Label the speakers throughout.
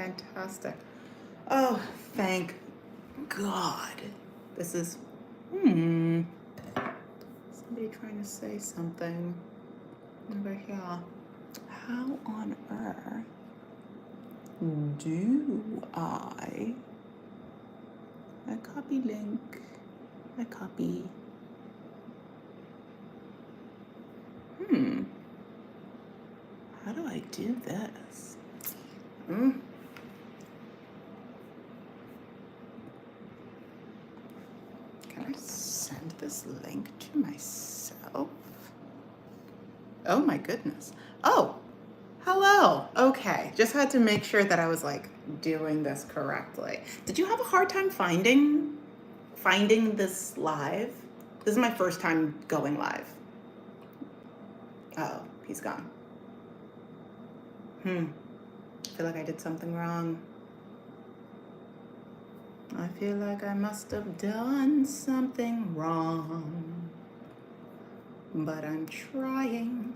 Speaker 1: fantastic. Oh, thank God. This is, somebody trying to say something over here. How on earth do I copy link? I copy. How do I do this? Can I send this link to myself? Oh my goodness. Oh, hello. Okay, just had to make sure that I was like doing this correctly. Did you have a hard time finding this live? This is my first time going live. Oh, he's gone. I feel like I did something wrong. I feel like I must have done something wrong. But I'm trying.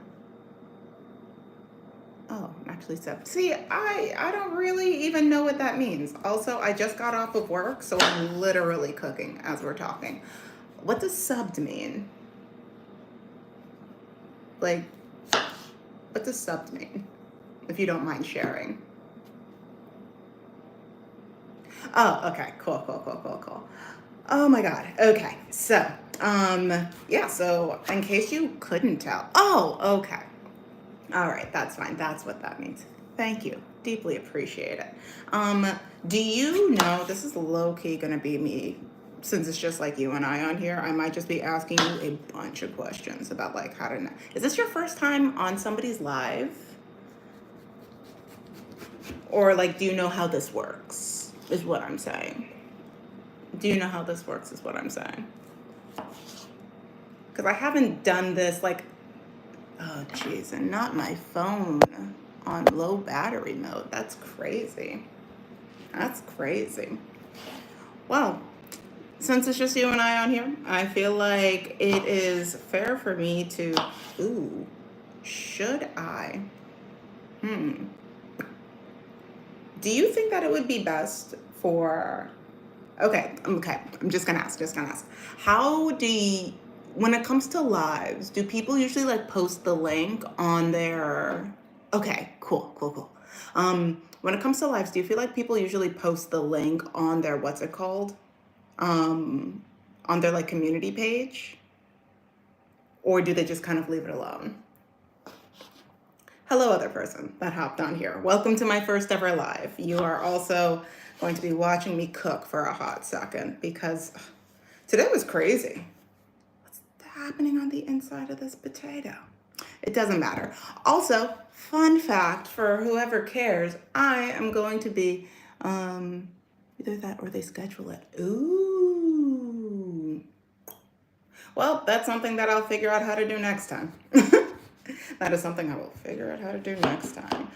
Speaker 1: Oh, actually 7. See, I don't really even know what that means. Also, I just got off of work, so I'm literally cooking as we're talking. What does subbed mean? Like, what does subbed mean? If you don't mind sharing. Oh, okay, cool. Oh my God, okay, so, yeah, so in case you couldn't tell, oh, okay. All right, that's fine, that's what that means. Thank you, deeply appreciate it. Do you know, this is low-key gonna be me, since it's just like you and I on here, I might just be asking you a bunch of questions about like how to know. Is this your first time on somebody's live? Or like, do you know how this works, is what I'm saying. Do you know how this works, is what I'm saying. Because I haven't done this like, oh geez, and not my phone on low battery mode. That's crazy. That's crazy. Well, since it's just you and I on here, I feel like it is fair for me to, should I? Do you think that it would be best for, okay, I'm just gonna ask. When it comes to lives, do people usually like post the link on their, okay, cool. When it comes to lives, do you feel like people usually post the link on their, what's it called? On their like community page? Or do they just kind of leave it alone? Hello, other person that hopped on here. Welcome to my first ever live. You are also going to be watching me cook for a hot second because today was crazy. What's happening on the inside of this potato? It doesn't matter. Also, fun fact for whoever cares, I am going to be either that or they schedule it. Ooh. Well, that's something that I'll figure out how to do next time. That is something I will figure out how to do next time.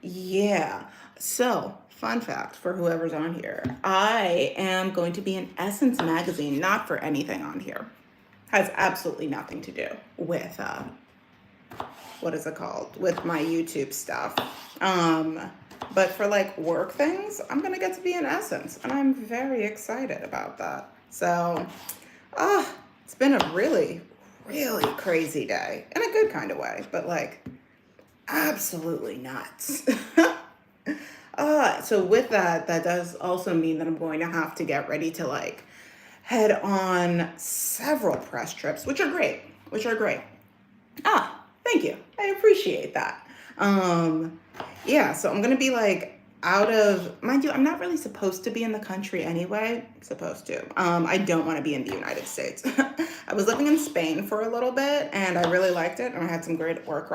Speaker 1: Yeah. So, fun fact for whoever's on here. I am going to be in Essence magazine, not for anything on here. Has absolutely nothing to do with, what is it called? With my YouTube stuff. But for like work things, I'm going to get to be in Essence. And I'm very excited about that. So, it's been a really crazy day in a good kind of way, but like absolutely nuts. So with that does also mean that I'm going to have to get ready to like head on several press trips, which are great. Thank you. I appreciate that. Yeah, so I'm gonna be like out of, mind you, I'm not really supposed to be in the country anyway. I don't want to be in the United States. I was living in Spain for a little bit and I really liked it and I had some great work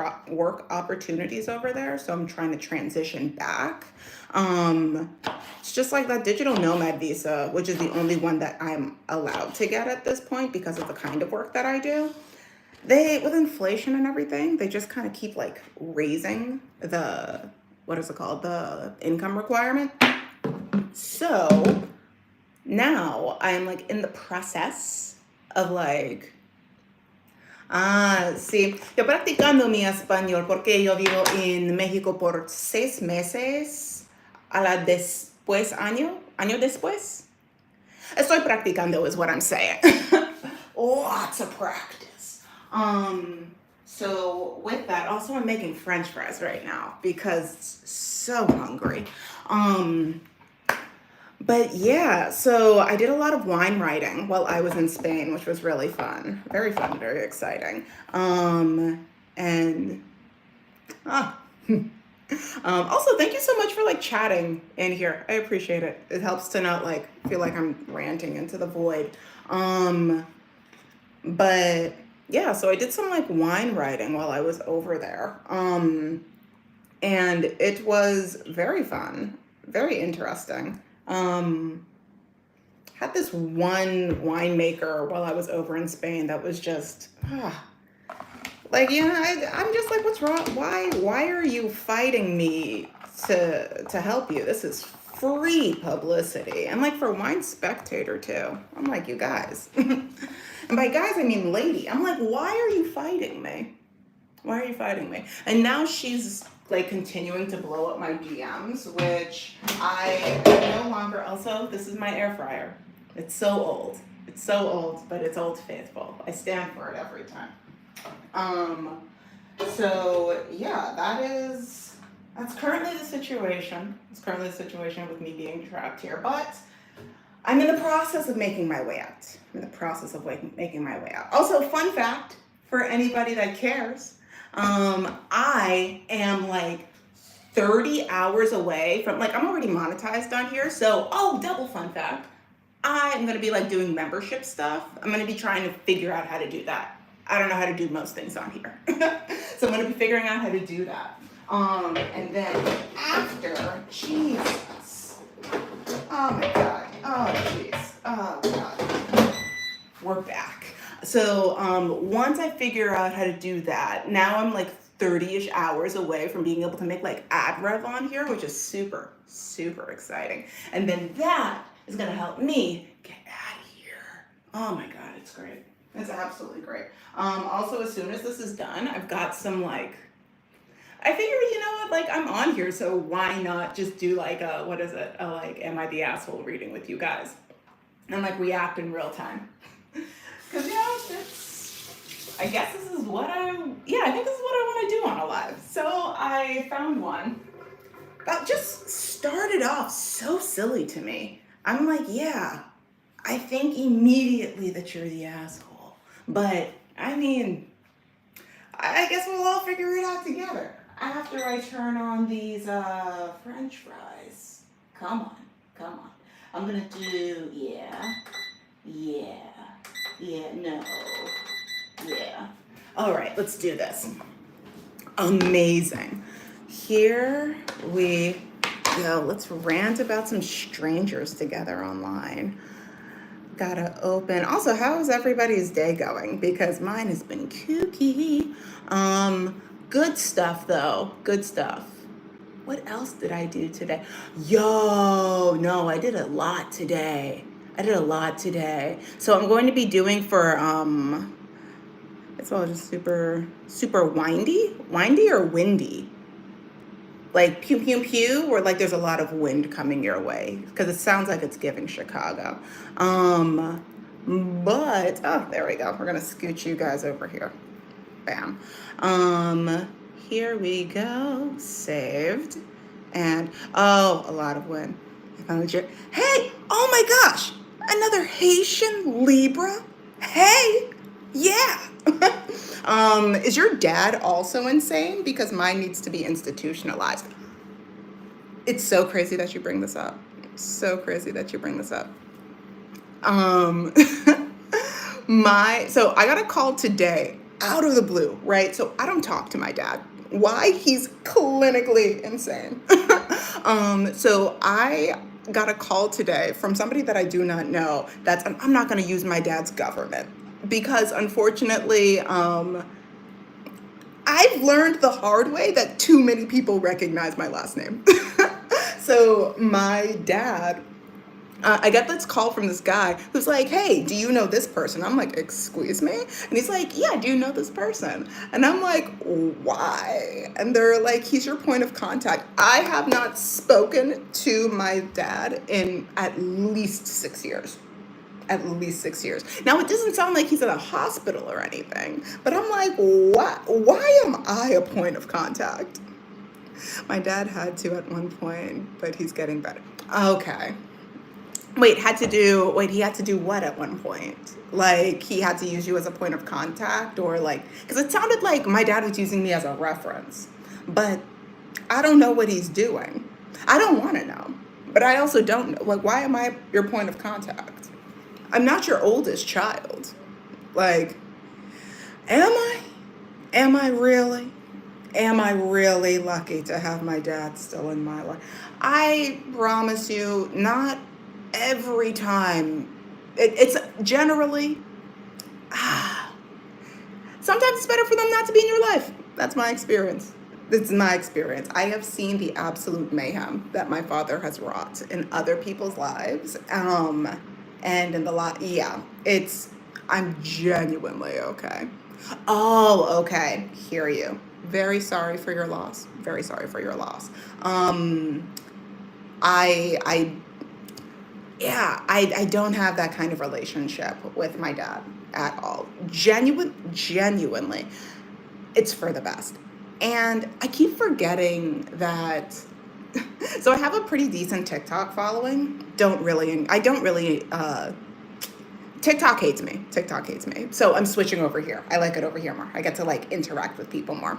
Speaker 1: opportunities over there, so I'm trying to transition back. It's just like that digital nomad visa, which is the only one that I'm allowed to get at this point because of the kind of work that I do. With inflation and everything, they just kind of keep like raising the, what is it called? The income requirement. So now I'm like in the process of like, Ah, sí. Yo practicando mi español porque yo vivo en México por 6 meses. A la después, año después. Estoy practicando is what I'm saying. Lots of practice. So with that, also I'm making French fries right now because so hungry. But yeah, so I did a lot of wine writing while I was in Spain, which was really fun. Very fun, very exciting. And ah, also, thank you so much for like chatting in here. I appreciate it. It helps to not like feel like I'm ranting into the void. Um, but yeah, so I did some like wine writing while I was over there. And it was very fun, very interesting. Um, had this one winemaker while I was over in Spain that was just like, yeah, I'm just like, what's wrong? Why are you fighting me to help you? This is free publicity. And like for Wine Spectator too. I'm like, you guys. And by guys, I mean lady. I'm like, why are you fighting me? Why are you fighting me? And now she's like continuing to blow up my DMs, which I no longer. Also, this is my air fryer. It's so old. It's so old, but it's old faithful. I stand for it every time. So yeah, that's currently the situation. It's currently the situation with me being trapped here, but I'm in the process of making my way out. Making my way out. Also, fun fact for anybody that cares, I am like 30 hours away from, like, I'm already monetized on here. So, double fun fact. I am going to be like doing membership stuff. I'm going to be trying to figure out how to do that. I don't know how to do most things on here. So I'm going to be figuring out how to do that. And then after, Jesus. Oh my God. Oh jeez. Oh God. We're back. So once I figure out how to do that, now I'm like 30-ish hours away from being able to make like ad rev on here, which is super, super exciting. And then that is going to help me get out of here. Oh my God, it's great. It's absolutely great. Also, as soon as this is done, I've got some like, I figure, you know what, like I'm on here, so why not just do like a, what is it? A like, am I the asshole reading with you guys? And like react in real time. Cause you know, I guess this is what I think this is what I want to do on a live. So I found one that just started off so silly to me. I'm like, yeah, I think immediately that you're the asshole. But I mean, I guess we'll all figure it out together. After I turn on these French fries. Come on. I'm gonna do, no, yeah. All right, let's do this. Amazing. Here we go. Let's rant about some strangers together online. Gotta open. Also, how is everybody's day going? Because mine has been kooky. Good stuff though. Good stuff. What else did I do today? No, I did a lot today. So I'm going to be doing for it's all just super windy or windy. Like pew pew pew, or like there's a lot of wind coming your way, because it sounds like it's giving Chicago. But there we go. We're gonna scoot you guys over here. Bam. Here we go. Saved. And a lot of wind. I found your hey, oh my gosh, another Haitian Libra. Hey, yeah. Is your dad also insane? Because mine needs to be institutionalized. It's so crazy that you bring this up. So I got a call today out of the blue, right? So I don't talk to my dad. Why? He's clinically insane. So I got a call today from somebody that I do not know. I'm not going to use my dad's government, because unfortunately, I've learned the hard way that too many people recognize my last name. So my dad I get this call from this guy who's like, hey, do you know this person? I'm like, excuse me? And he's like, yeah, do you know this person? And I'm like, why? And they're like, he's your point of contact. I have not spoken to my dad in at least 6 years. At least 6 years. Now, it doesn't sound like he's in a hospital or anything, but I'm like, what? Why am I a point of contact? My dad had to at one point, but he's getting better. Okay. Wait, he had to do what at one point? Like, he had to use you as a point of contact, or like, because it sounded like my dad was using me as a reference, but I don't know what he's doing. I don't want to know, but I also don't know. Like, why am I your point of contact? I'm not your oldest child. Like, am I? Am I really? Am I really lucky to have my dad still in my life? I promise you, not every time. It's generally, sometimes it's better for them not to be in your life. That's my experience. It's my experience. I have seen the absolute mayhem that my father has wrought in other people's lives. And in the lot, yeah, I'm genuinely okay. Oh, okay. Hear you. Very sorry for your loss. Very sorry for your loss. I yeah, I don't have that kind of relationship with my dad at all. Genuinely, it's for the best. And I keep forgetting that. So I have a pretty decent TikTok following. I don't really, TikTok hates me. TikTok hates me. So I'm switching over here. I like it over here more. I get to like interact with people more.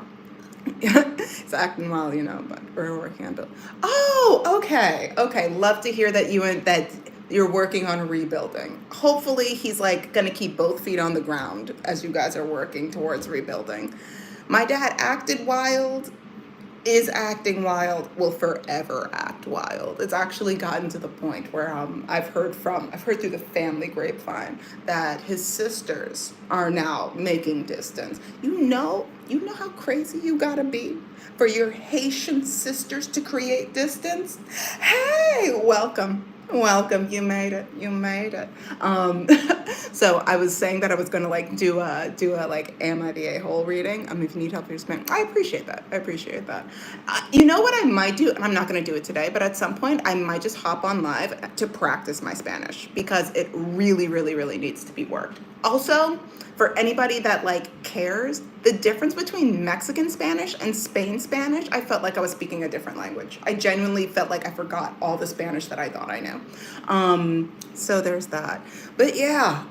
Speaker 1: It's acting well, but we're working on build. Oh, okay. Okay. Love to hear that you're working on rebuilding. Hopefully he's like gonna keep both feet on the ground as you guys are working towards rebuilding. My dad acted wild, is acting wild, will forever act wild. It's actually gotten to the point where I've heard through the family grapevine that his sisters are now making distance. You know how crazy you gotta be for your Haitian sisters to create distance? Hey, welcome. Welcome, you made it. You made it. So I was saying that I was gonna like do a like am I the a-hole reading. If you need help with your Spanish, I appreciate that. I appreciate that. You know what I might do, and I'm not gonna do it today, but at some point I might just hop on live to practice my Spanish because it really, really, really needs to be worked. Also, for anybody that like cares, the difference between Mexican Spanish and Spain Spanish, I felt like I was speaking a different language. I genuinely felt like I forgot all the Spanish that I thought I knew. So there's that. But yeah,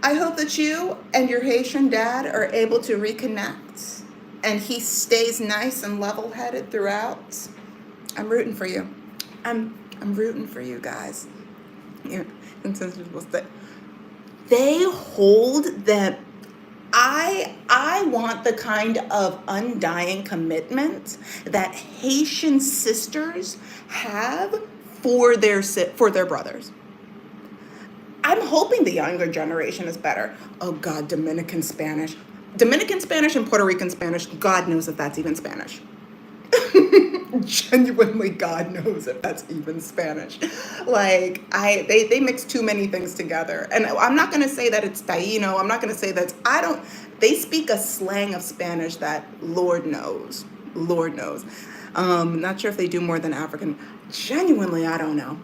Speaker 1: I hope that you and your Haitian dad are able to reconnect and he stays nice and level-headed throughout. I'm rooting for you. I'm rooting for you guys. Yeah, they hold that. I want the kind of undying commitment that Haitian sisters have for their brothers. I'm hoping the younger generation is better. Oh God, Dominican Spanish and Puerto Rican Spanish. God knows if that's even Spanish. Genuinely, God knows if that's even Spanish. Like they mix too many things together, and I'm not gonna say that it's Taino. I'm not gonna say that They speak a slang of Spanish that Lord knows. Lord knows. Not sure if they do more than African. Genuinely, I don't know.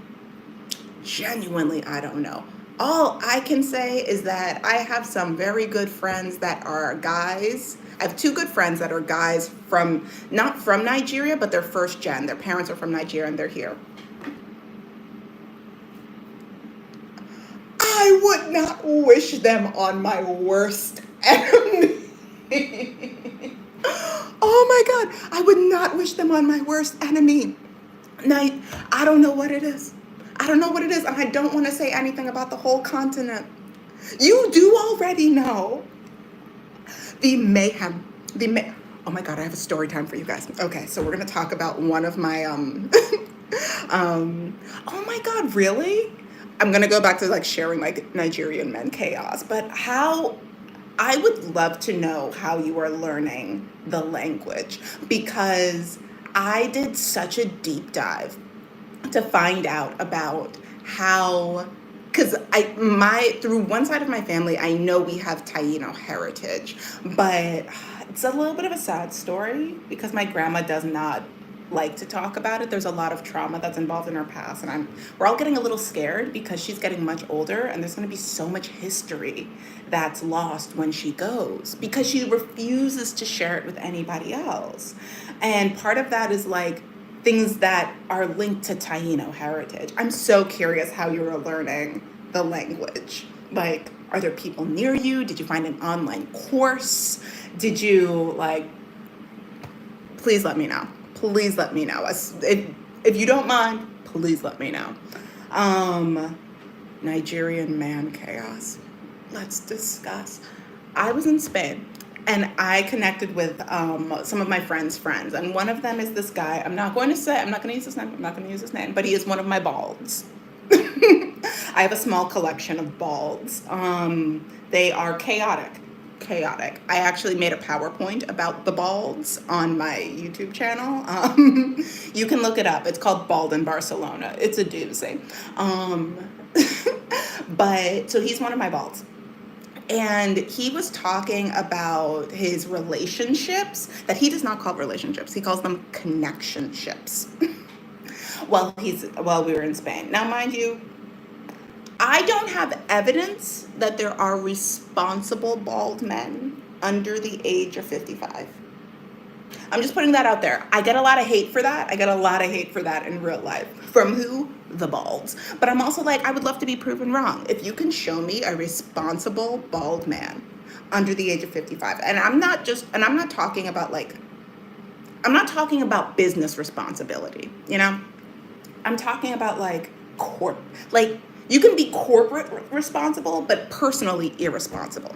Speaker 1: Genuinely, I don't know. All I can say is that I have some very good friends that are guys. I have two good friends that are guys not from Nigeria, but they're first gen. Their parents are from Nigeria and they're here. I would not wish them on my worst enemy. Oh my God, I would not wish them on my worst enemy. I don't know what it is. I don't know what it is, and I don't want to say anything about the whole continent. You do already know. The mayhem. Oh my God, I have a story time for you guys. Okay, so we're going to talk about one of my, oh my God, really? I'm going to go back to like sharing like Nigerian men chaos, but I would love to know how you are learning the language, because I did such a deep dive to find out about how, because through one side of my family, I know we have Taino heritage, but it's a little bit of a sad story because my grandma does not like to talk about it. There's a lot of trauma that's involved in her past, and we're all getting a little scared because she's getting much older, and there's going to be so much history that's lost when she goes because she refuses to share it with anybody else. And part of that is like things that are linked to Taino heritage. I'm so curious how you were learning the language. Like, are there people near you? Did you find an online course? Did you please let me know. Please let me know. If you don't mind, please let me know. Nigerian man chaos. Let's discuss. I was in Spain and I connected with some of my friends' friends. And one of them is this guy. I'm not going to use his name, but he is one of my balds. I have a small collection of balds. They are chaotic. I actually made a PowerPoint about the balds on my YouTube channel. You can look it up. It's called Bald in Barcelona. It's a doozy. But so he's one of my balds. And he was talking about his relationships that he does not call relationships. He calls them connectionships. While we were in Spain. Now, mind you, I don't have evidence that there are responsible bald men under the age of 55. I'm just putting that out there. I get a lot of hate for that. In real life. From who? The balds. But I'm also like, I would love to be proven wrong. If you can show me a responsible bald man under the age of 55, and I'm not talking about business responsibility, you know? I'm talking about you can be corporate responsible, but personally irresponsible.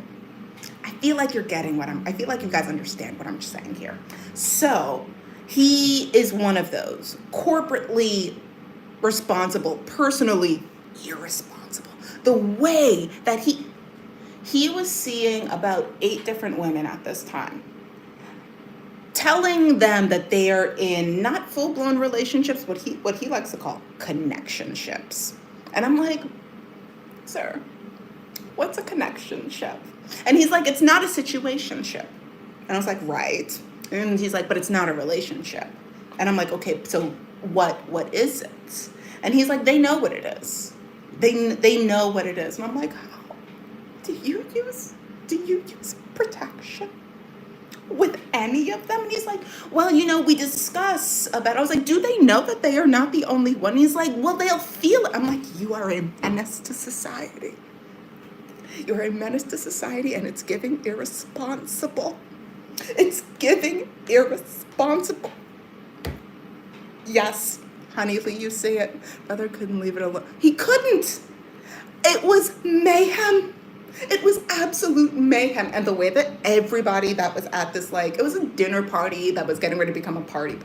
Speaker 1: I feel like you guys understand what I'm saying here. So he is one of those corporately responsible, personally irresponsible. The way that he was seeing about 8 different women at this time, telling them that they are in not full-blown relationships, what he likes to call connectionships. And I'm like, sir, what's a connectionship? And he's like, it's not a situationship. And I was like, right. And he's like, but it's not a relationship. And I'm like, okay, so what is it? And he's like, they know what it is. They know what it is. And I'm like, how? Do you use protection with any of them? And he's like, well, we discuss about, I was like, do they know that they are not the only one? He's like, well, they'll feel it. I'm like, you are a menace to society. You're a menace to society, and it's giving irresponsible. It's giving irresponsible. Yes, honey, you say it. Brother couldn't leave it alone. He couldn't. It was mayhem. It was absolute mayhem. And the way that everybody that was at this, it was a dinner party that was getting ready to become a party.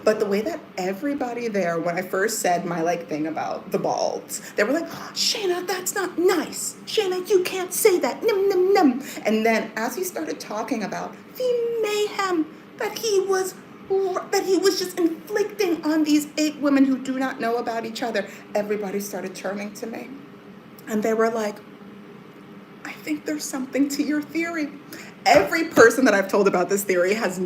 Speaker 1: But the way that everybody there, when I first said my thing about the balds, they were like, oh, Shayna, that's not nice. Shayna, you can't say that. Num. And then as he started talking about the mayhem that he was just inflicting on these 8 women who do not know about each other, everybody started turning to me. And they were like, I think there's something to your theory. Every person that I've told about this theory has,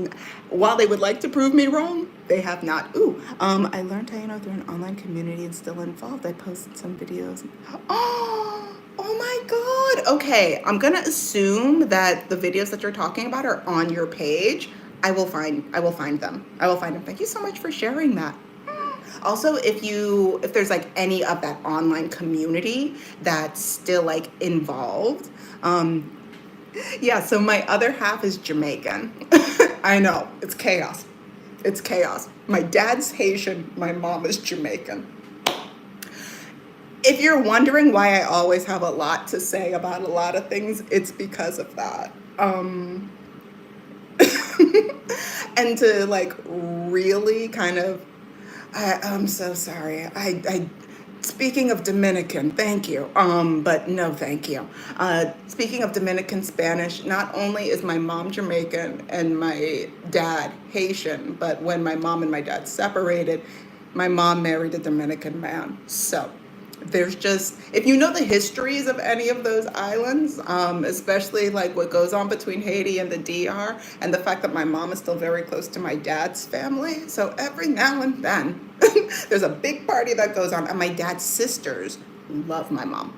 Speaker 1: while they would like to prove me wrong, they have not. I learned Taino through an online community and still involved. I posted some videos. Oh my God. Okay, I'm gonna assume that the videos that you're talking about are on your page. I will find them. Thank you so much for sharing that. Also, if there's any of that online community that's still involved, yeah, so my other half is Jamaican. I know, it's chaos. My dad's Haitian, my mom is Jamaican. If you're wondering why I always have a lot to say about a lot of things, it's because of that. And to really kind of, I'm so sorry. Speaking of Dominican, thank you. But no, thank you. Speaking of Dominican Spanish, not only is my mom Jamaican and my dad Haitian, but when my mom and my dad separated, my mom married a Dominican man. So There's just, if you know the histories of any of those islands, especially like what goes on between Haiti and the DR, and the fact that my mom is still very close to my dad's family, so every now and then there's a big party that goes on, and my dad's sisters love my mom.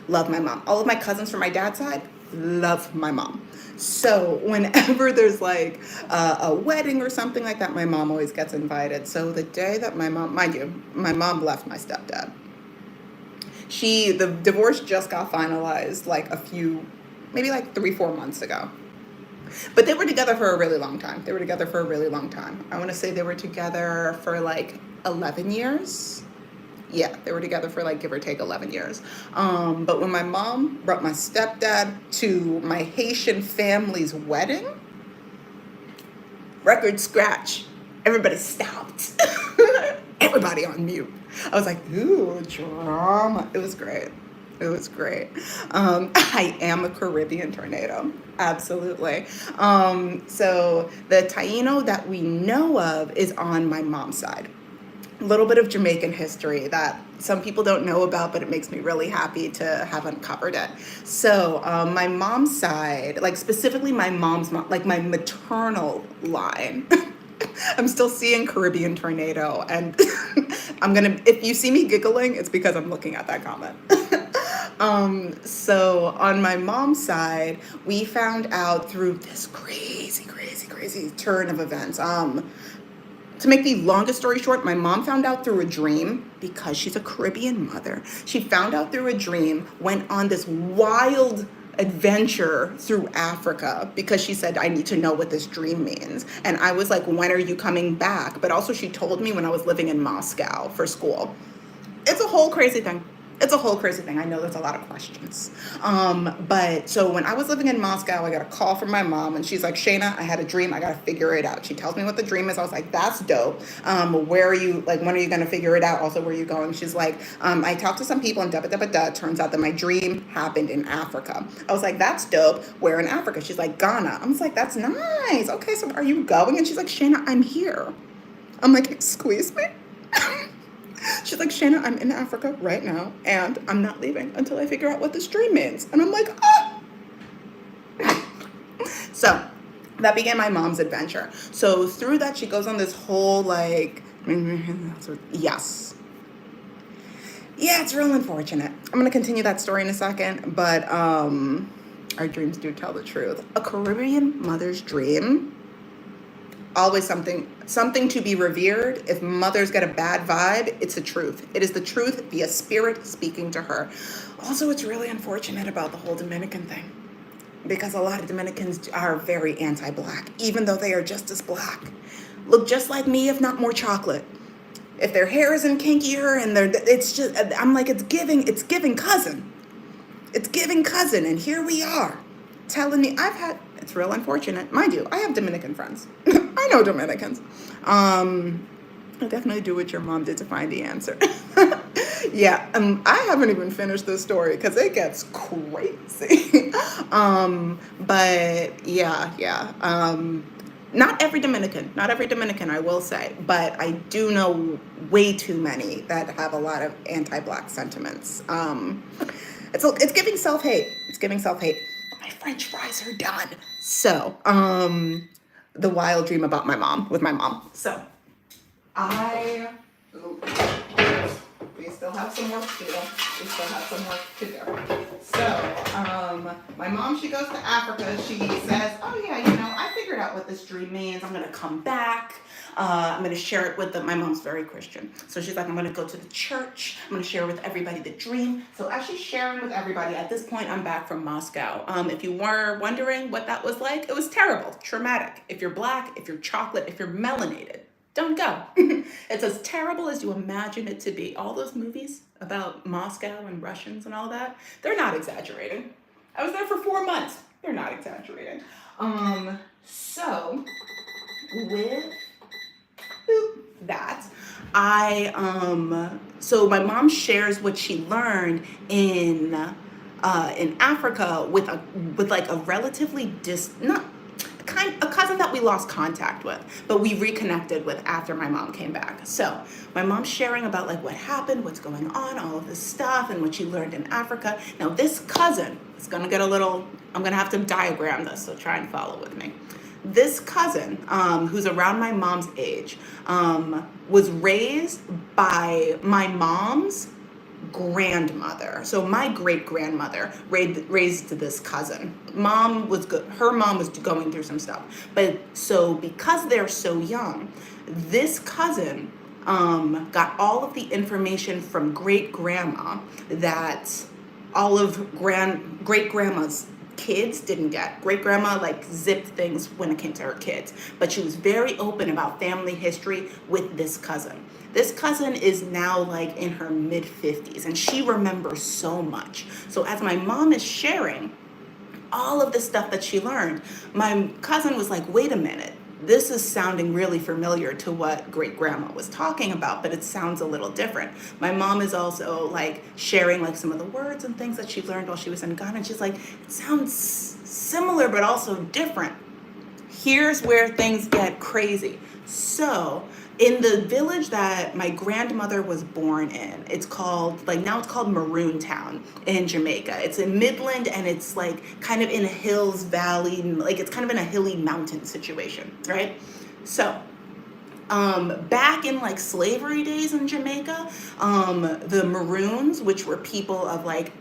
Speaker 1: Love my mom. All of my cousins from my dad's side love my mom. So whenever there's like a wedding or something like that, my mom always gets invited. So the day that my mom, mind you, my mom left my stepdad. The divorce just got finalized like maybe like 3-4 months ago. But they were together for a really long time. They were together for a really long time. I want to say they were together for like 11 years. Yeah, they were together for like give or take 11 years. But when my mom brought my stepdad to my Haitian family's wedding, record scratch, everybody stopped. Everybody on mute. I was like, ooh, drama. It was great. It was great. I am a Caribbean tornado. Absolutely. So the Taino that we know of is on my mom's side. A little bit of Jamaican history that some people don't know about, but it makes me really happy to have uncovered it. So my mom's side, like specifically my mom's mom, like my maternal line, I'm still seeing Caribbean tornado, and if you see me giggling, it's because I'm looking at that comment. So on my mom's side, we found out through this crazy, crazy, crazy turn of events. To make the longest story short, my mom found out through a dream, because she's a Caribbean mother. She found out through a dream, went on this wild adventure through Africa, because she said, I need to know what this dream means. And I was like, when are you coming back? But also she told me when I was living in Moscow for school. It's a whole crazy thing. It's a whole crazy thing. I know there's a lot of questions. But so when I was living in Moscow, I got a call from my mom, and she's like, Shayna, I had a dream. I got to figure it out. She tells me what the dream is. I was like, that's dope. Where are you, like, when are you going to figure it out? Also, where are you going? She's like, I talked to some people and turns out that my dream happened in Africa. I was like, that's dope. Where in Africa? She's like, Ghana. I was like, that's nice. Okay, so are you going? And she's like, Shayna, I'm here. I'm like, excuse me? She's like, Shayna, I'm in Africa right now, and I'm not leaving until I figure out what this dream means. And I'm like, oh. So that began my mom's adventure. So through that, she goes on this whole like, yes. Yeah, it's real unfortunate. I'm going to continue that story in a second, but our dreams do tell the truth. A Caribbean mother's dream, always something to be revered. If mothers get a bad vibe, it's the truth. It is the truth via spirit speaking to her. Also, it's really unfortunate about the whole Dominican thing, because a lot of Dominicans are very anti-black, even though they are just as black. Look just like me, if not more chocolate. If their hair isn't kinkier and I'm like, it's giving cousin. It's giving cousin, and here we are telling me it's real unfortunate. Mind you, I have Dominican friends. I know Dominicans. I definitely do what your mom did to find the answer. Yeah, I haven't even finished this story because it gets crazy. But yeah. Not every Dominican, I will say, but I do know way too many that have a lot of anti-black sentiments. It's giving self-hate. It's giving self-hate. My French fries are done. So, the wild dream about my mom, with my mom. So, we still have some work to do. So, my mom, she goes to Africa. She says, oh yeah, I figured out what this dream means. I'm going to come back. I'm going to share it with them. My mom's very Christian. So she's like, I'm going to go to the church. I'm going to share with everybody the dream. So as she's sharing with everybody, at this point, I'm back from Moscow. If you were wondering what that was like, it was terrible, traumatic. If you're black, if you're chocolate, if you're melanated, don't go. It's as terrible as you imagine it to be. All those movies about Moscow and Russians and all that, they're not exaggerating. I was there for 4 months. They're not exaggerating. So with that, so my mom shares what she learned in Africa with like a relatively a cousin that we lost contact with, but we reconnected with after my mom came back. So my mom's sharing about like what happened, what's going on, all of this stuff, and what she learned in Africa. Now this cousin is gonna get a little, I'm gonna have to diagram this, so try and follow with me. This cousin, who's around my mom's age, was raised by my mom's grandmother. So my great grandmother raised this cousin. Mom was good. Her mom was going through some stuff. But so because they're so young, this cousin got all of the information from great grandma that all of great grandma's kids didn't get. Great grandma like zipped things when it came to her kids, but she was very open about family history with this cousin. This cousin is now like in her mid 50s and she remembers so much. So as my mom is sharing all of the stuff that she learned, my cousin was like, wait a minute, this is sounding really familiar to what great grandma was talking about, but it sounds a little different. My mom is also like sharing like some of the words and things that she learned while she was in Ghana. And she's like, it sounds similar, but also different. Here's where things get crazy. So in the village that my grandmother was born in, it's called, like now it's called Maroon Town in Jamaica. It's in Midland and it's like kind of in a hills valley, like it's kind of in a hilly mountain situation, right? So back in like slavery days in Jamaica, the Maroons, which were people of like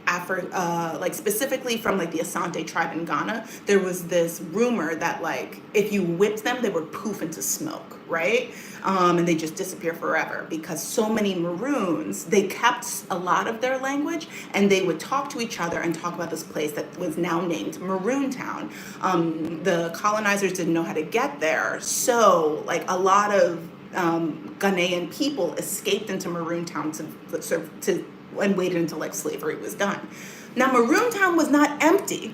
Speaker 1: like specifically from like the Asante tribe in Ghana, there was this rumor that like if you whipped them, they would poof into smoke, right? And they just disappear forever because so many Maroons, they kept a lot of their language and they would talk to each other and talk about this place that was now named Maroon Town. The colonizers didn't know how to get there, so like a lot of Ghanaian people escaped into Maroon Town to and waited until like slavery was done. Now Maroon Town was not empty.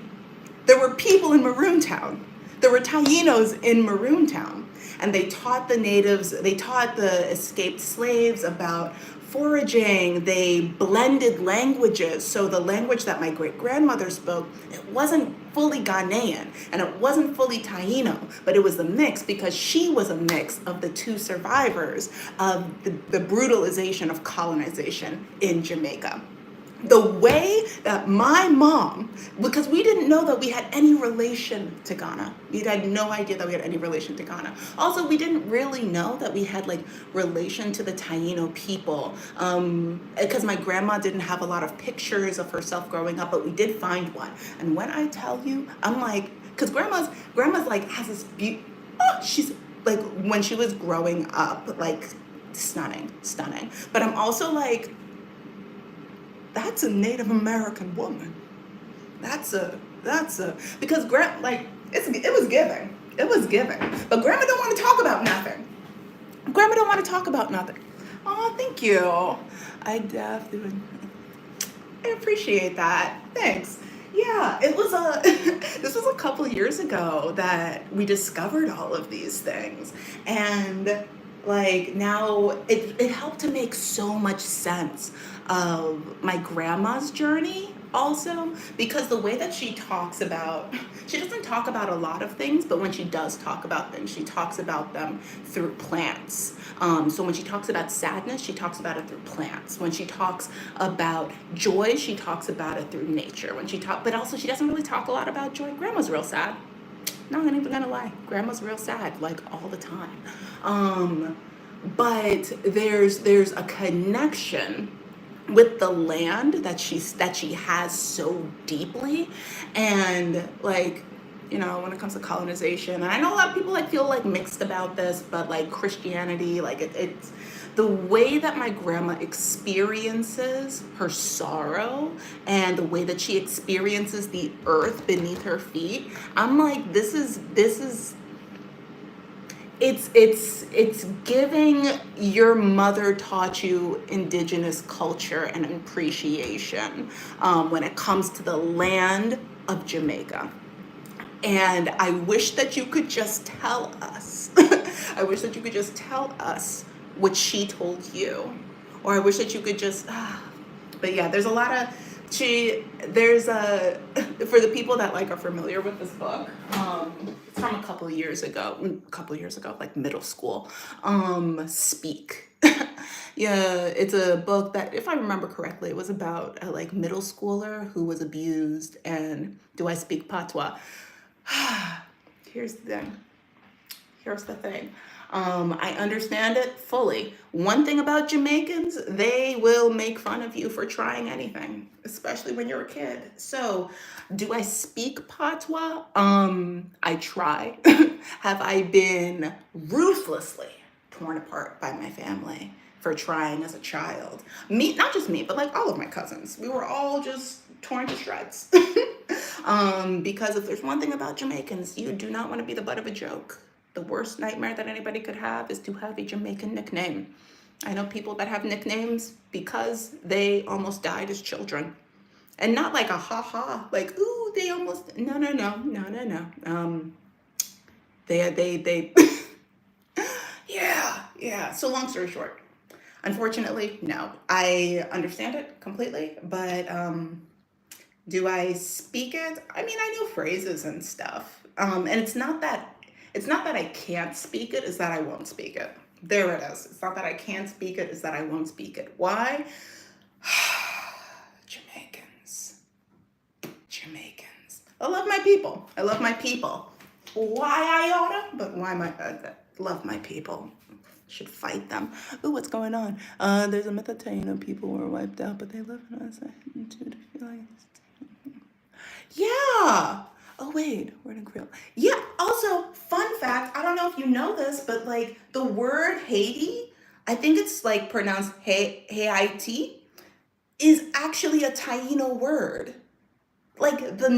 Speaker 1: There were people in Maroon Town. There were Tainos in Maroon Town. And they taught the natives, they taught the escaped slaves about foraging. They blended languages. So the language that my great grandmother spoke, it wasn't fully Ghanaian and it wasn't fully Taino, but it was a mix because she was a mix of the two survivors of the brutalization of colonization in Jamaica. The way that my mom, because we didn't know that we had any relation to Ghana. We had no idea that we had any relation to Ghana. Also, we didn't really know that we had like relation to the Taino people, because my grandma didn't have a lot of pictures of herself growing up, but we did find one. And when I tell you, I'm like, because grandma's like has this she's like, when she was growing up, like stunning. But I'm also like, that's a Native American woman. That's a because like it was giving. But grandma don't want to talk about nothing. Grandma don't want to talk about nothing. Oh, thank you. I definitely appreciate that. Thanks. Yeah, it was this was a couple years ago that we discovered all of these things, and like now it helped to make so much sense of my grandma's journey also, because the way that she talks about, she doesn't talk about a lot of things, but when she does talk about things, she talks about them through plants. So when she talks about sadness, she talks about it through plants. When she talks about joy, she talks about it through nature. But also she doesn't really talk a lot about joy. Grandma's real sad. No, I'm not even gonna lie. Grandma's real sad, like all the time. But there's a connection with the land that she has so deeply, and like, you know, when it comes to colonization, and I know a lot of people like feel like mixed about this, but like Christianity, like it's the way that my grandma experiences her sorrow and the way that she experiences the earth beneath her feet. I'm like, this is it's giving your mother taught you indigenous culture and appreciation when it comes to the land of Jamaica. And I wish that you could just tell us. I wish that you could just tell us what she told you. Or I wish that you could just, but yeah, there's a lot of, for the people that like are familiar with this book, It's from a couple of years ago, like middle school. Speak. Yeah, it's a book that, if I remember correctly, it was about a like middle schooler who was abused. And do I speak patois? Here's the thing. Here's the thing. I understand it fully. One thing about Jamaicans, they will make fun of you for trying anything, especially when you're a kid. So, do I speak patois? I try. Have I been ruthlessly torn apart by my family for trying as a child? Me, not just me, but like all of my cousins. We were all just torn to shreds. Because if there's one thing about Jamaicans, you do not want to be the butt of a joke. The worst nightmare that anybody could have is to have a Jamaican nickname. I know people that have nicknames because they almost died as children. And not like a ha-ha, like, ooh, they almost, no. They, yeah. So long story short, unfortunately, no. I understand it completely, but do I speak it? I mean, I know phrases and stuff. And it's not that I can't speak it, it's that I won't speak it. There it is. It's not that I can't speak it, it's that I won't speak it. Why? Jamaicans. I love my people. Why I oughta, but why my love my people. Should fight them. Ooh, what's going on? There's a myth that Taino people were wiped out, but they live in us. Yeah. Oh wait, we're in Creole. Yeah. Also, fun fact. I don't know if you know this, but like the word Haiti, I think it's like pronounced Haiti, is actually a Taino word. Like the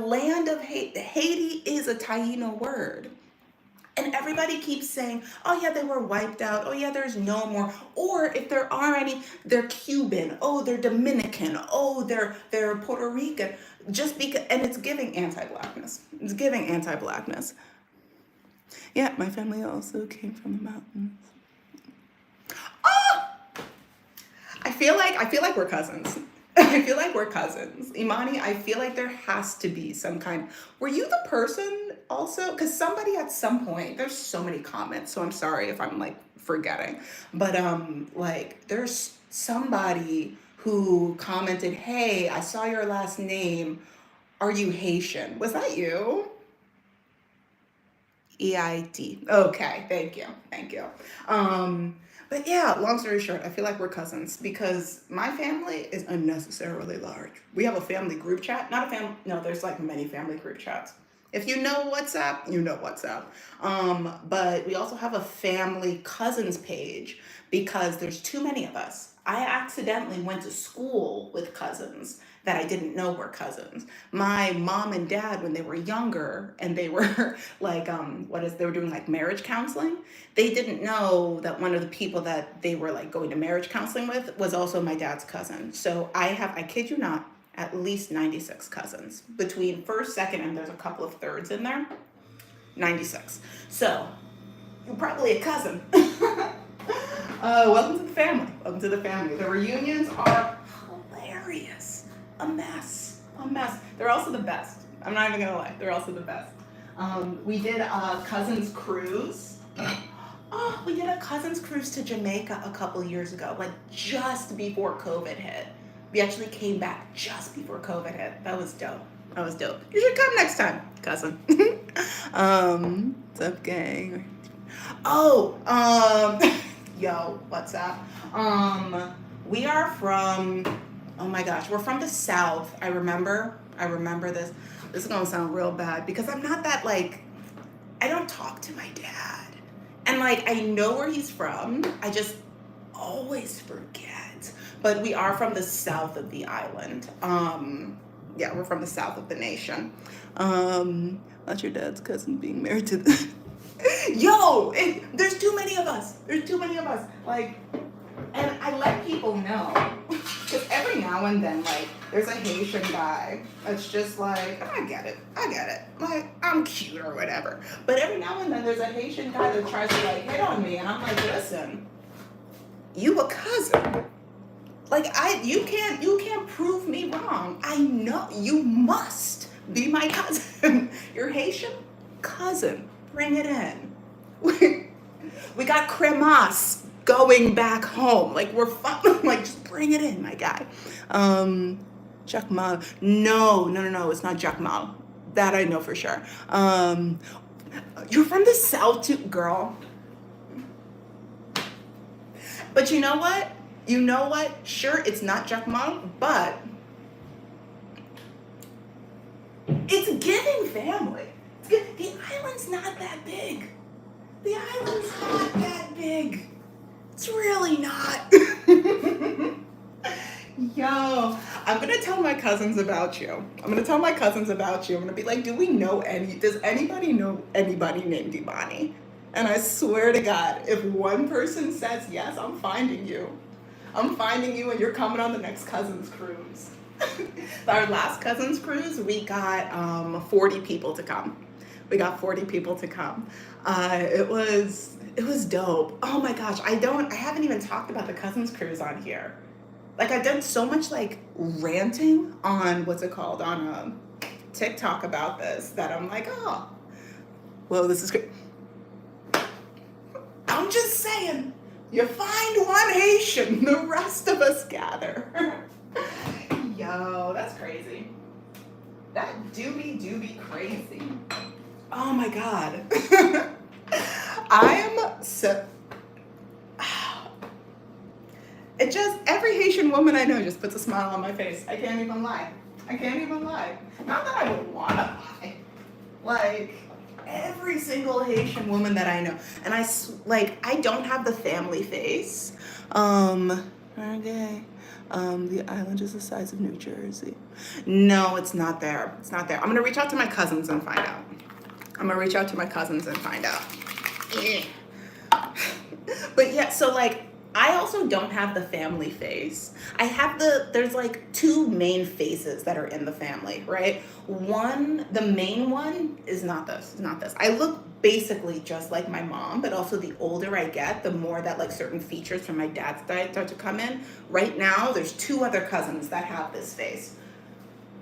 Speaker 1: land of Haiti is a Taino word. And everybody keeps saying, oh yeah, they were wiped out. Oh yeah, there's no more. Or if there are any, they're Cuban. Oh, they're Dominican. Oh, they're Puerto Rican. Just because, and it's giving anti-blackness. It's giving anti-blackness. Yeah, my family also came from the mountains. Oh! I feel like we're cousins. I feel like we're cousins. Imani, I feel like there has to be some kind. Were you the person also? Because somebody at some point, there's so many comments, so I'm sorry if I'm like forgetting. But like there's somebody who commented, hey, I saw your last name. Are you Haitian? Was that you? EIT. Okay, thank you. But yeah, long story short, I feel like we're cousins because my family is unnecessarily large. We have a family group chat, not a family, no, there's like many family group chats. If you know WhatsApp, you know WhatsApp. But we also have a family cousins page because there's too many of us. I accidentally went to school with cousins that I didn't know were cousins. My mom and dad, when they were younger and they were like, they were doing like marriage counseling, they didn't know that one of the people that they were like going to marriage counseling with was also my dad's cousin. So I kid you not, at least 96 cousins. Between first, second, and there's a couple of thirds in there, 96. So, you're probably a cousin. Welcome to the family. Welcome to the family. The reunions are hilarious. A mess. They're also the best. I'm not even gonna lie. They're also the best. We did a cousins cruise. Oh, we did a cousins cruise to Jamaica a couple years ago, like just before COVID hit. We actually came back just before COVID hit. That was dope. You should come next time, cousin. What's up, gang? Oh, yo, what's up? We are from, oh my gosh, we're from the South. I remember this. This is gonna sound real bad because I'm not that like, I don't talk to my dad. And like, I know where he's from. I just always forget. But we are from the south of the island. Yeah, we're from the south of the nation. Not your dad's cousin being married to the... Yo, there's too many of us. Like, and I let people know. Because every now and then, like, there's a Haitian guy that's just like, I get it. Like, I'm cute or whatever. But every now and then there's a Haitian guy that tries to like hit on me. And I'm like, listen, you a cousin. Like you can't prove me wrong. I know you must be my cousin. You're Haitian? cousin, bring it in. We got cremas going back home. Like, we're fun. Like, just bring it in, my guy. Jackmal. No. It's not Jackmal. That I know for sure. You're from the South too, girl. But you know what? Sure, it's not Jackmal, but it's giving family. The island's not that big. The island's not that big. It's really not. Yo, I'm gonna tell my cousins about you. I'm gonna be like, does anybody know anybody named Imani? And I swear to God, if one person says yes, I'm finding you. And you're coming on the next cousins cruise. Our last cousins cruise, we got 40 people to come. It was dope. Oh my gosh, I haven't even talked about the cousins cruise on here. Like, I've done so much like ranting on on TikTok about this that I'm like, oh, well, this is great. I'm just saying, you find one Haitian, the rest of us gather. Yo, that's crazy. That do be crazy. Oh my God. I am so... every Haitian woman I know just puts a smile on my face. I can't even lie. Not that I would want to lie. Like, every single Haitian woman that I know. And I don't have the family face. Okay. The island is the size of New Jersey. No, it's not there. I'm going to reach out to my cousins and find out. Yeah. But yeah, so like, I also don't have the family face. There's like two main faces that are in the family, right? The main one is not this. I look basically just like my mom, but also the older I get, the more that like certain features from my dad's diet start to come in. Right now, there's two other cousins that have this face.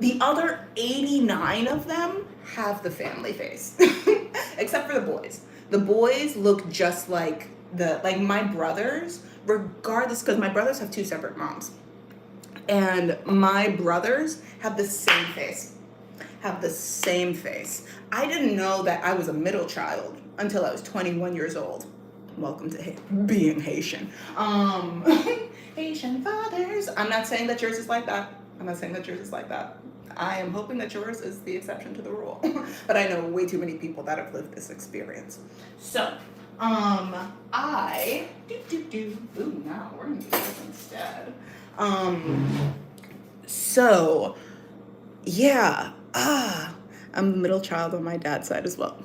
Speaker 1: The other 89 of them have the family face, except for the boys. The boys look just like my brothers, regardless, because my brothers have two separate moms. And my brothers have the same face. I didn't know that I was a middle child until I was 21 years old. Welcome to being Haitian. Haitian fathers. I'm not saying that yours is like that. I am hoping that yours is the exception to the rule. But I know way too many people that have lived this experience. So, ooh, no, we're gonna do this instead. So, yeah, I'm the middle child on my dad's side as well.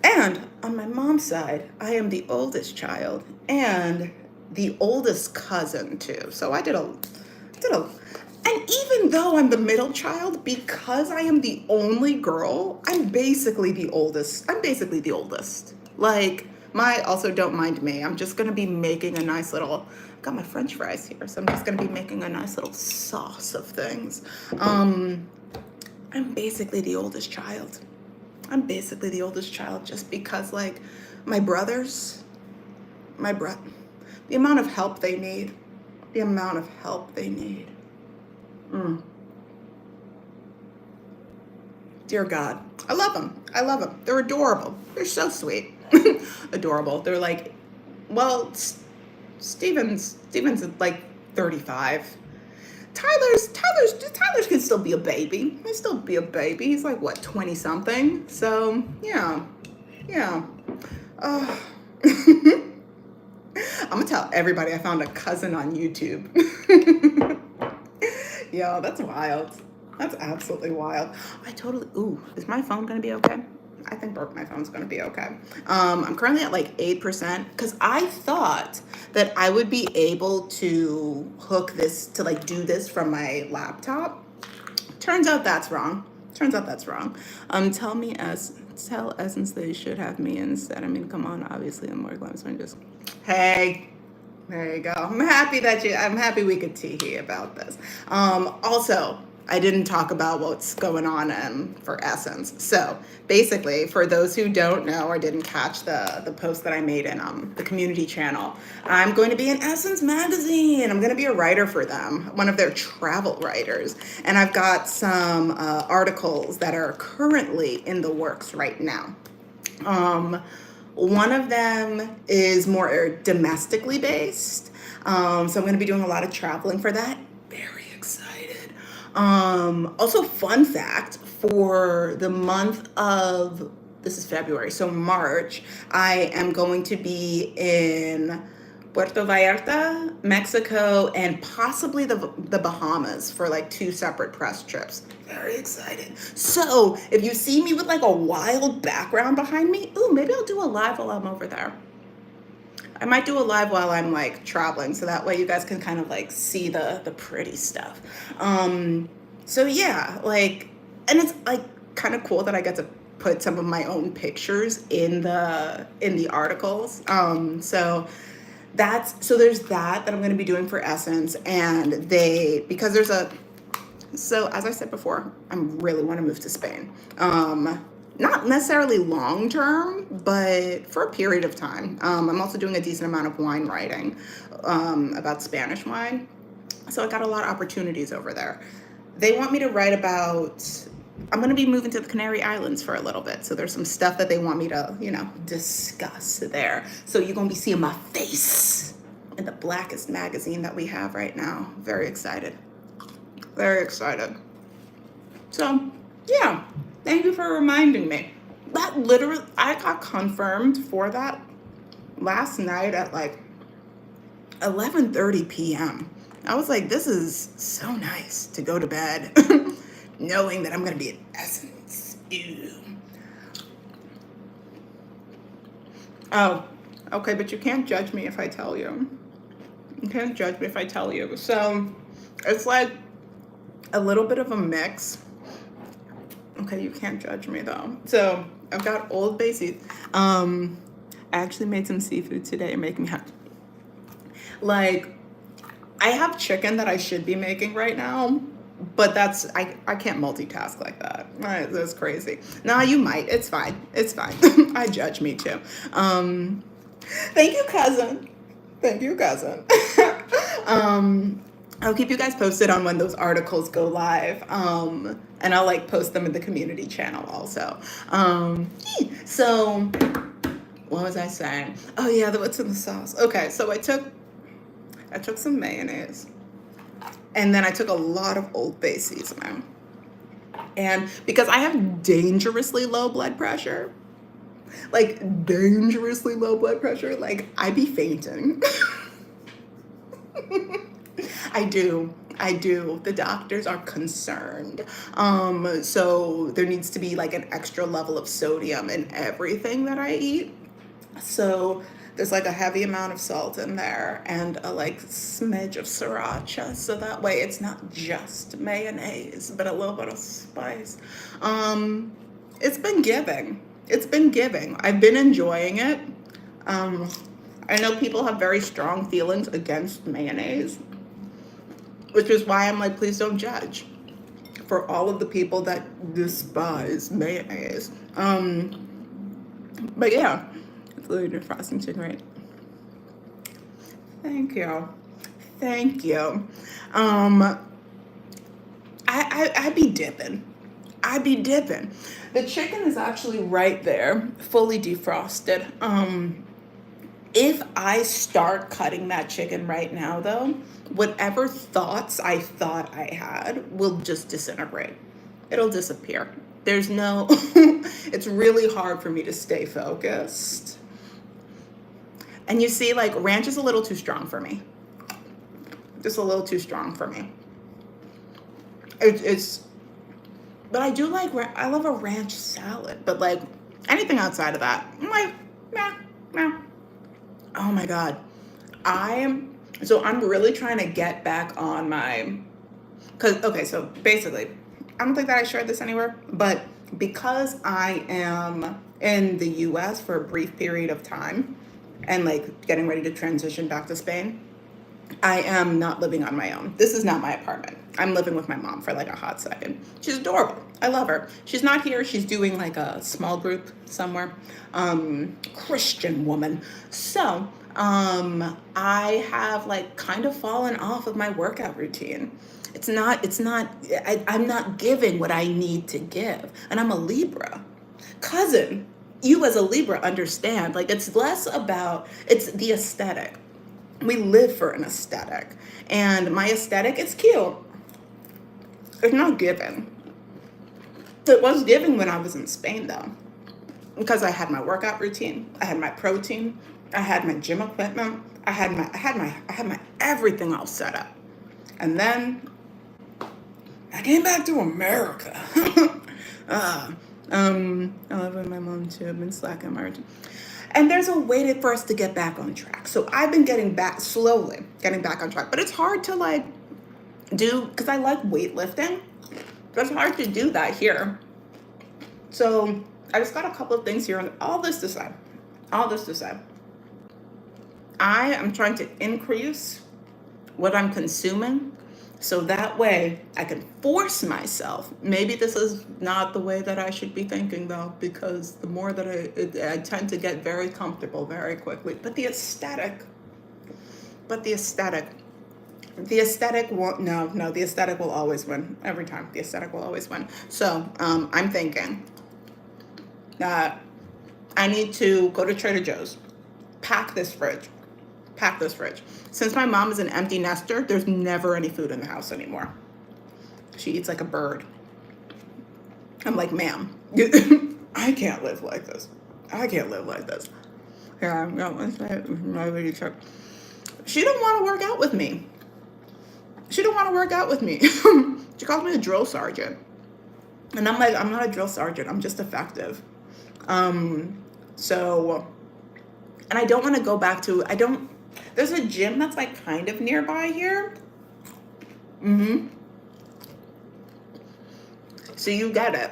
Speaker 1: And on my mom's side, I am the oldest child and the oldest cousin too. So I did a, and even though I'm the middle child, because I am the only girl, I'm basically the oldest. Like, also don't mind me. I'm just gonna be making a nice little, got my French fries here, so I'm just gonna be making a nice little sauce of things. I'm basically the oldest child. Just because, like, the amount of help they need. Dear God, I love them. They're adorable. They're so sweet. Adorable. They're like, well, Steven's like 35. Tyler's can still be a baby. He's like, what, 20 something? So yeah. I'm gonna tell everybody I found a cousin on YouTube. Yo, that's wild. That's absolutely wild. Is my phone gonna be okay? I think my phone's gonna be okay. I'm currently at like 8% because I thought that I would be able to hook this to like do this from my laptop. Turns out that's wrong. Tell Essence they should have me instead. I mean, come on, obviously I'm more glamorous. Hey, there you go. I'm happy we could tee-hee about this. Also, I didn't talk about what's going on for Essence. So basically, for those who don't know or didn't catch the post that I made in the community channel, I'm going to be in Essence magazine. I'm going to be a writer for them, one of their travel writers. And I've got some articles that are currently in the works right now. One of them is more domestically based. So I'm going to be doing a lot of traveling for that. Very excited. Also, fun fact, for the month of, this is February, so March, I am going to be in Puerto Vallarta, Mexico, and possibly the Bahamas for like 2 separate press trips. Very excited. So if you see me with like a wild background behind me, ooh, maybe I'll do a live while I'm over there. I might do a live while I'm like traveling, so that way you guys can kind of like see the pretty stuff. So yeah, like, and it's like kind of cool that I get to put some of my own pictures in the articles. So there's that I'm going to be doing for Essence, and because there's so as I said before, I really want to move to Spain. Not necessarily long term, but for a period of time. I'm also doing a decent amount of wine writing about Spanish wine. So I got a lot of opportunities over there. They want me to write about, I'm going to be moving to the Canary Islands for a little bit. So there's some stuff that they want me to, discuss there. So you're going to be seeing my face in the blackest magazine that we have right now. Very excited. Very excited. So, yeah. Thank you for reminding me. That literally, I got confirmed for that last night at like 11:30 p.m. I was like, this is so nice to go to bed knowing that I'm going to be in Essence. Ew. Oh, okay, but you can't judge me if I tell you. You can't judge me if I tell you. So it's like a little bit of a mix. Okay, you can't judge me though. So I've got Old Bay seafood. I actually made some seafood today and making me happy. Like, I have chicken that I should be making right now, but I can't multitask like that. Right, that's crazy. Nah, you might. It's fine. It's fine. I judge me too. Thank you, cousin. Thank you, cousin. I'll keep you guys posted on when those articles go live. And I'll like post them in the community channel also. So what was I saying? Oh yeah, what's in the sauce? Okay, so I took some mayonnaise, and then I took a lot of Old Bay seasoning. And because I have dangerously low blood pressure, like I be fainting. I do. The doctors are concerned. So there needs to be like an extra level of sodium in everything that I eat. So there's like a heavy amount of salt in there and a like smidge of sriracha. So that way it's not just mayonnaise, but a little bit of spice. It's been giving. I've been enjoying it. I know people have very strong feelings against mayonnaise, which is why I'm like, please don't judge for all of the people that despise mayonnaise. But yeah, it's literally defrosting chicken, right? Thank you. I be dipping. The chicken is actually right there, fully defrosted. If I start cutting that chicken right now, though, whatever thoughts I thought I had will just disintegrate. It'll disappear. There's no, it's really hard for me to stay focused. And you see, like, ranch is a little too strong for me. Just a little too strong for me. But I do like, I love a ranch salad, but like anything outside of that, I'm like, nah. Oh my God. I'm really trying to get back on so basically, I don't think that I shared this anywhere, but because I am in the US for a brief period of time and like getting ready to transition back to Spain, I am not living on my own. This is not my apartment. I'm living with my mom for like a hot second. She's adorable. I love her. She's not here. She's doing like a small group somewhere. Christian woman. So, I have like kind of fallen off of my workout routine. I'm not giving what I need to give. And I'm a Libra. Cousin, you as a Libra understand, like it's less about, it's the aesthetic. We live for an aesthetic. And my aesthetic is cute. It's not given. It was given when I was in Spain though. Because I had my workout routine, I had my protein, I had my gym equipment, I had my everything all set up. And then I came back to America. I live with my mom too. I've been slacking my routine. And there's a way for us to get back on track. So I've been slowly getting back on track. But it's hard to like do, because I like weightlifting. But it's hard to do that here. So I just got a couple of things here. And all this to say, I am trying to increase what I'm consuming. So that way I can force myself. Maybe this is not the way that I should be thinking though, because the more that I tend to get very comfortable very quickly. But the aesthetic won't, no, the aesthetic will always win every time. The aesthetic will always win. So I'm thinking that I need to go to Trader Joe's, pack this fridge. Since my mom is an empty nester, there's never any food in the house anymore. She eats like a bird. I'm like, ma'am, I can't live like this. Here, I'm going to my video truck. She don't want to work out with me. She calls me a drill sergeant. And I'm like, I'm not a drill sergeant. I'm just effective. So, and I don't want to go back to, there's a gym that's like kind of nearby here. So you get it.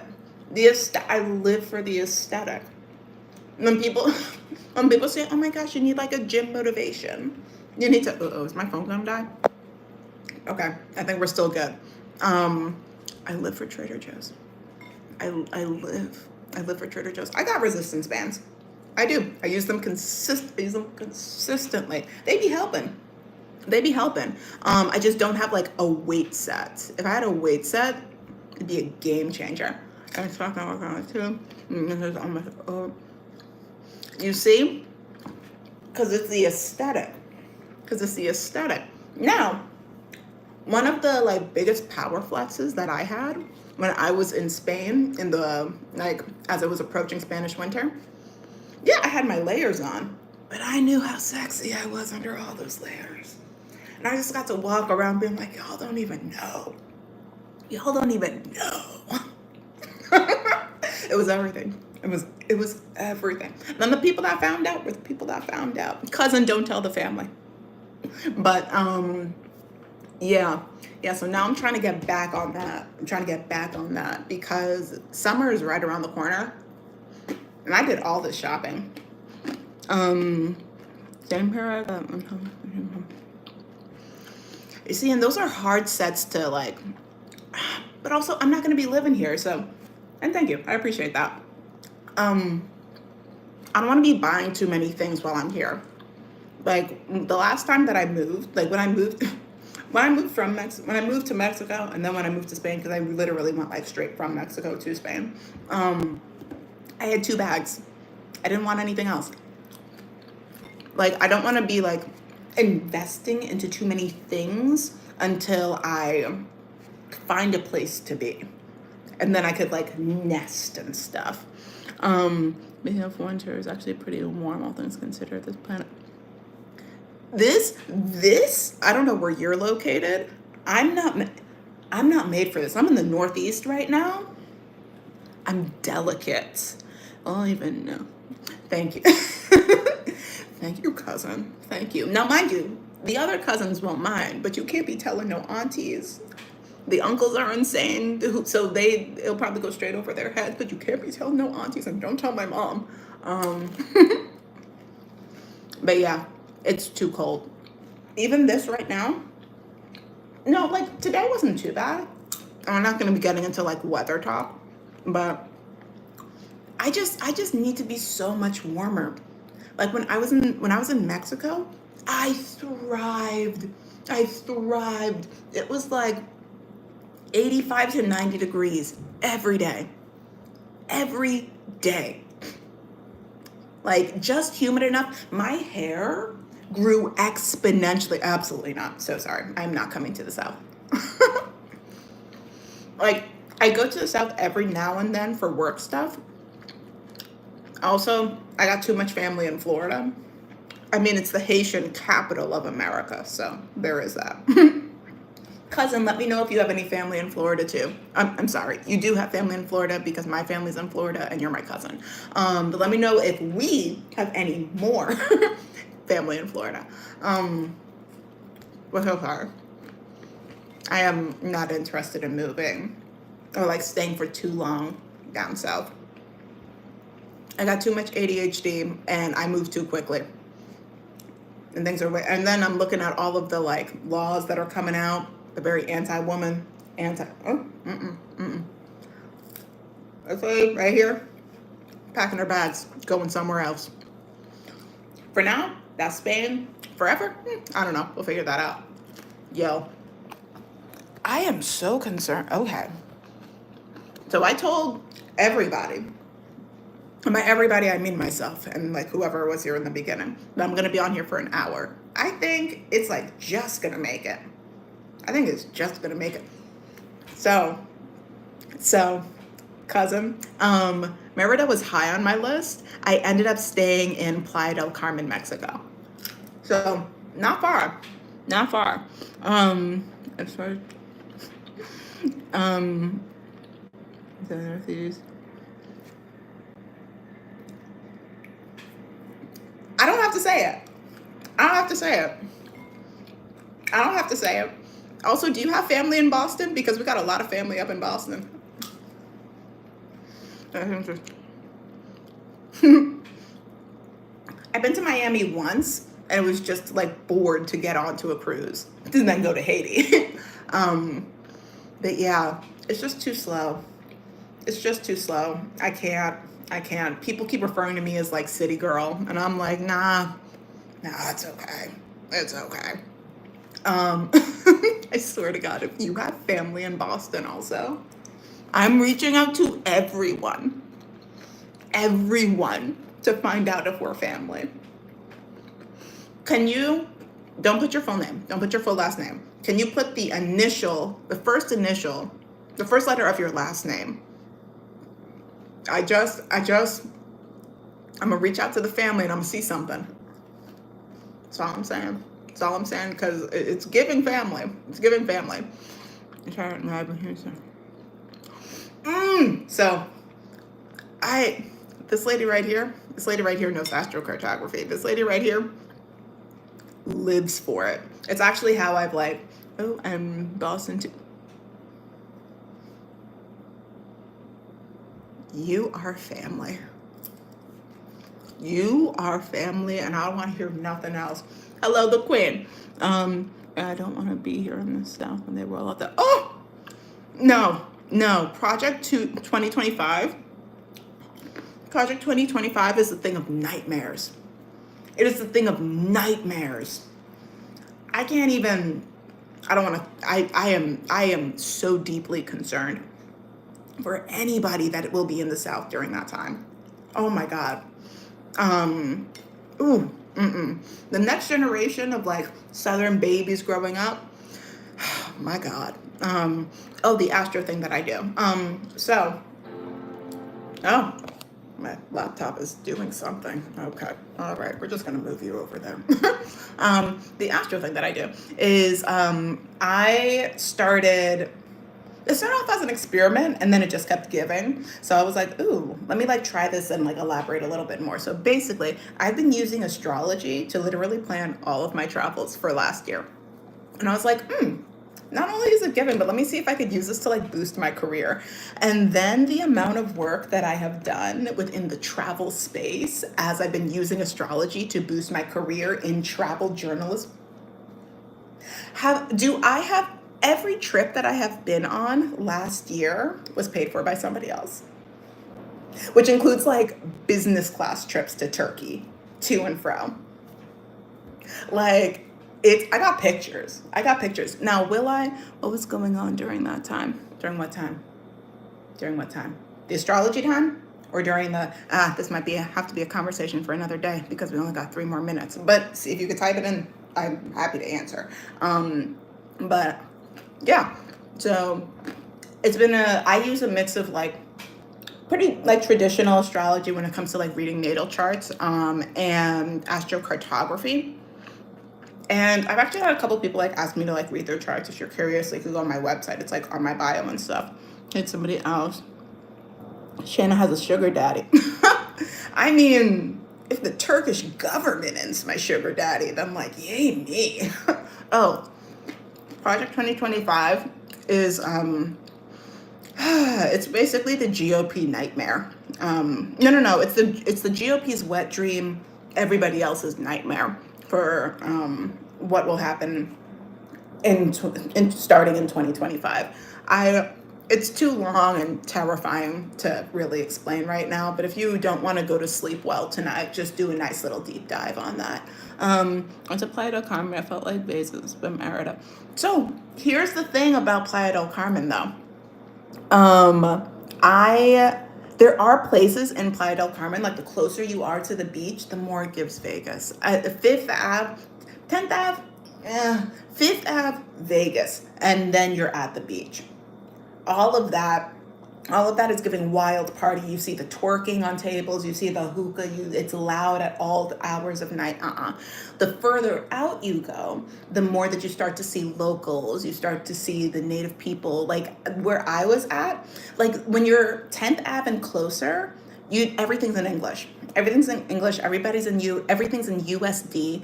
Speaker 1: I live for the aesthetic. When people say, oh my gosh, you need like a gym motivation. You need to, is my phone gonna die? Okay, I think we're still good. I live for Trader Joe's. I live for Trader Joe's. I got resistance bands. I do. I use them consistently. They be helping. I just don't have like a weight set. If I had a weight set, it'd be a game changer. And it's not gonna work on it too. You see? Because it's the aesthetic. Now, one of the like biggest power flexes that I had when I was in Spain in the as I was approaching Spanish winter, yeah, I had my layers on, but I knew how sexy I was under all those layers. And I just got to walk around being like, y'all don't even know. It was everything. It was everything. And then the people that found out were the people that found out. Cousin, don't tell the family. But yeah. So now I'm trying to get back on that. Because summer is right around the corner. And I did all this shopping. You see, and those are hard sets to like, but also I'm not going to be living here. So, and thank you. I appreciate that. I don't want to be buying too many things while I'm here. Like the last time that I moved, like when I moved to Mexico, and then when I moved to Spain, because I literally went like straight from Mexico to Spain, I had 2 bags. I didn't want anything else. Like, I don't want to be like investing into too many things until I find a place to be. And then I could like nest and stuff. Beginning of winter is actually pretty warm, all things considered, this planet. This, I don't know where you're located. I'm not made for this. I'm in the Northeast right now. I'm delicate. I don't even know. Thank you. Thank you, cousin. Thank you. Now, mind you, the other cousins won't mind, but you can't be telling no aunties. The uncles are insane, so it'll probably go straight over their heads, but you can't be telling no aunties, and don't tell my mom. But yeah, it's too cold. even this right now, no, like today wasn't too bad. I'm not going to be getting into like weather talk, but I just need to be so much warmer. Like when I was in Mexico, I thrived. I thrived. It was like 85 to 90 degrees every day. Every day. Like just humid enough. My hair grew exponentially. Absolutely not. So sorry. I'm not coming to the South. Like I go to the South every now and then for work stuff. Also, I got too much family in Florida. I mean, it's the Haitian capital of America, so there is that. Cousin, let me know if you have any family in Florida too. I'm sorry, you do have family in Florida because my family's in Florida and you're my cousin. But let me know if we have any more family in Florida. But so far, I am not interested in moving or like staying for too long down south. I got too much ADHD and I moved too quickly. And things are, and then I'm looking at all of the like laws that are coming out, the very anti-woman, That's right here, packing her bags, going somewhere else. For now, that's Spain. Forever? I don't know. We'll figure that out. Yo, I am so concerned. Okay. So I told everybody, and by everybody, I mean myself and like whoever was here in the beginning, that I'm going to be on here for an hour. I think it's like just going to make it. I think it's just going to make it. So, cousin, Merida was high on my list. I ended up staying in Playa del Carmen, Mexico. So, not far. Not far. As far as, the Northeast. I don't have to say it. I don't have to say it. I don't have to say it. Also, do you have family in Boston? Because we got a lot of family up in Boston. That's interesting. I've been to Miami once, and it was just like bored to get onto a cruise and then go to Haiti. But yeah, it's just too slow. It's just too slow. I can't. People keep referring to me as like city girl, and I'm like, nah, it's okay. It's okay. I swear to God, if you have family in Boston also, I'm reaching out to everyone to find out if we're family. Can you, don't put your full name, don't put your full last name. Can you put the first letter of your last name? I'm gonna reach out to the family and I'm gonna see something. That's all I'm saying. That's all I'm saying, because it's giving family. It's giving family. So, this lady right here knows astrocartography. This lady right here lives for it. It's actually how I've like, I'm Boston too. You are family. You are family, and I don't want to hear nothing else. Hello, the Queen. I don't want to be here in the South when they roll out the. Oh, no. Project 2025. Project 2025 is the thing of nightmares. It is the thing of nightmares. I can't even. I don't want to. I am so deeply concerned for anybody that will be in the South during that time. Oh my God. The next generation of like Southern babies growing up. My God. The astro thing that I do. My laptop is doing something. Okay. All right. We're just going to move you over there. The astro thing that I do is it started off as an experiment and then it just kept giving. So I was like, let me like try this and like elaborate a little bit more. So basically, I've been using astrology to literally plan all of my travels for last year. And I was like, not only is it giving, but let me see if I could use this to like boost my career. And then the amount of work that I have done within the travel space as I've been using astrology to boost my career in travel journalism. Do I have every trip that I have been on last year was paid for by somebody else, which includes like business class trips to Turkey to and fro. Like I got pictures. I got pictures. Now, what was going on during that time? During what time? During what time? The astrology time? Or during this might have to be a conversation for another day because we only got 3 more minutes. But see, if you could type it in, I'm happy to answer. But yeah, so I use a mix of like pretty like traditional astrology when it comes to like reading natal charts, and astrocartography. And I've actually had a couple people like ask me to like read their charts. If you're curious, like you go on my website. It's like on my bio and stuff. It's somebody else. Shanna has a sugar daddy. I mean, if the Turkish government is my sugar daddy, then like, yay me. Oh, Project 2025 is it's basically the GOP nightmare. No. It's the GOP's wet dream, everybody else's nightmare for what will happen in starting in 2025. It's too long and terrifying to really explain right now, but if you don't want to go to sleep well tonight, just do a nice little deep dive on that. Once Playa del Carmen, I felt like Bezos, but Merida. So here's the thing about Playa del Carmen, though. There are places in Playa del Carmen, like the closer you are to the beach, the more it gives Vegas. Fifth Ave, 10th Ave, 5th Ave, Vegas, and then you're at the beach. All of that is giving wild party. You see the twerking on tables, you see the hookah, it's loud at all the hours of night. The further out you go, the more that you start to see locals, you start to see the native people. Like where I was at, like when you're 10th Ave and closer, everything's in English. Everything's in English. Everything's in USD.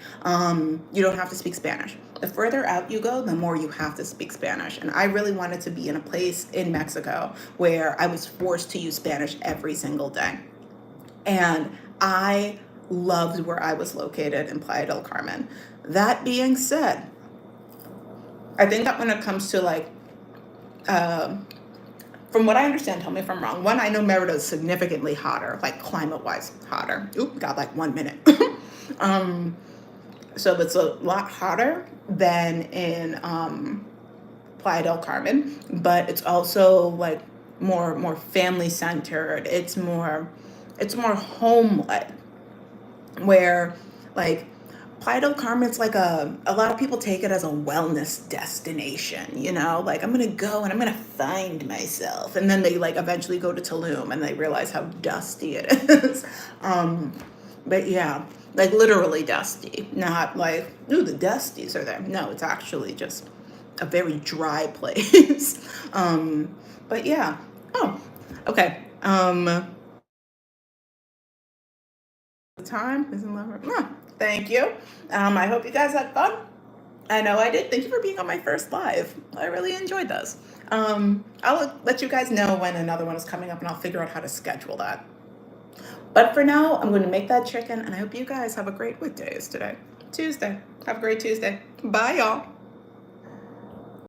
Speaker 1: You don't have to speak Spanish. The further out you go, the more you have to speak Spanish. And I really wanted to be in a place in Mexico where I was forced to use Spanish every single day. And I loved where I was located in Playa del Carmen. That being said, I think that when it comes to like, from what I understand, tell me if I'm wrong. One, I know Merida is significantly hotter, like climate-wise hotter. Oop, got like 1 minute. So it's a lot hotter than in Playa del Carmen, but it's also like more family centered. It's more home led, where like Playa del Carmen's like a lot of people take it as a wellness destination, like I'm gonna go and I'm gonna find myself, and then they like eventually go to Tulum and they realize how dusty it is. But yeah, like literally dusty, not like, ooh, the dusties are there. No, it's actually just a very dry place. But yeah. Oh, okay. The time is 11. Thank you. I hope you guys had fun. I know I did. Thank you for being on my first live. I really enjoyed those. I'll let you guys know when another one is coming up, and I'll figure out how to schedule that. But for now, I'm going to make that chicken, and I hope you guys have a great, what day is today? Tuesday. Have a great Tuesday. Bye, y'all.